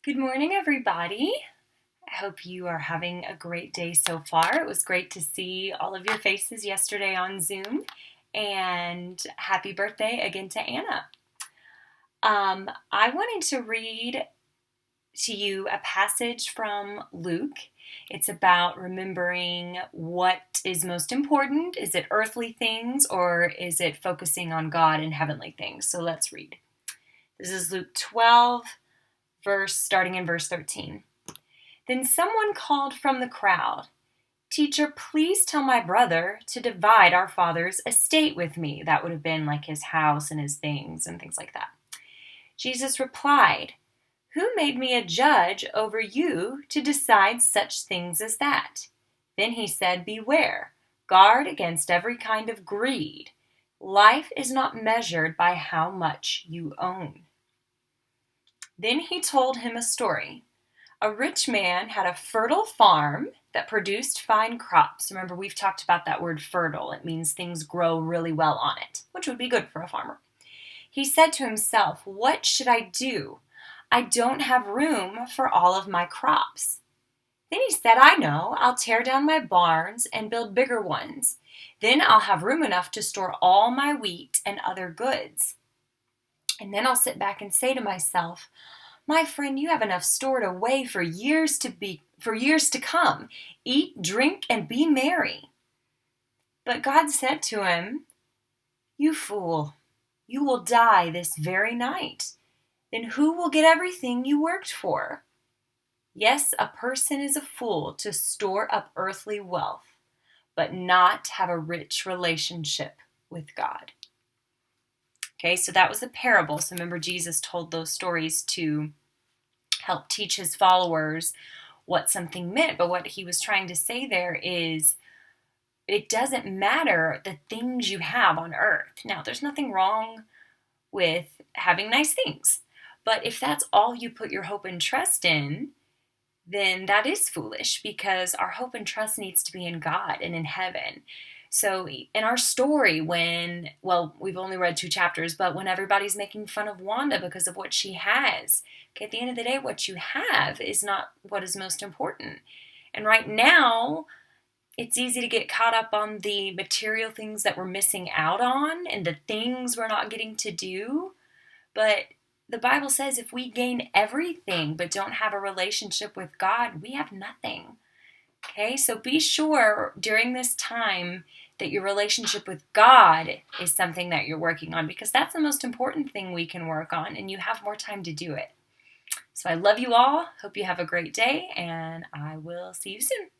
Good morning, everybody. I hope you are having a great day so far. It was great to see all of your faces yesterday on Zoom, and happy birthday again to Anna. I wanted to read to you a passage from Luke. It's about remembering what is most important. Is it earthly things or is it focusing on God and heavenly things? So let's read. This is Luke 12, starting in verse 13. Then someone called from the crowd, "Teacher, please tell my brother to divide our father's estate with me." That would have been like his house and his things and things like that. Jesus replied, "Who made me a judge over you to decide such things as that?" Then he said, "Beware, guard against every kind of greed. Life is not measured by how much you own." Then he told him a story. A rich man had a fertile farm that produced fine crops. Remember, we've talked about that word fertile. It means things grow really well on it, which would be good for a farmer. He said to himself, "What should I do? I don't have room for all of my crops." Then he said, "I know, I'll tear down my barns and build bigger ones. Then I'll have room enough to store all my wheat and other goods. And then I'll sit back and say to myself, 'My friend, you have enough stored away for years to come. Eat, drink, and be merry.' But God said to him, 'You fool, you will die this very night. Then who will get everything you worked for?' Yes, a person is a fool to store up earthly wealth, but not have a rich relationship with God." Okay, so that was a parable. So remember, Jesus told those stories to help teach his followers what something meant. But what he was trying to say there is it doesn't matter the things you have on earth. Now, there's nothing wrong with having nice things. But if that's all you put your hope and trust in, then that is foolish, because our hope and trust needs to be in God and in heaven. So in our story, we've only read 2 chapters, but when everybody's making fun of Wanda because of what she has, okay, at the end of the day, what you have is not what is most important. And right now, it's easy to get caught up on the material things that we're missing out on and the things we're not getting to do. But the Bible says if we gain everything but don't have a relationship with God, we have nothing. Okay, so be sure during this time that your relationship with God is something that you're working on, because that's the most important thing we can work on, and you have more time to do it. So I love you all. Hope you have a great day, and I will see you soon.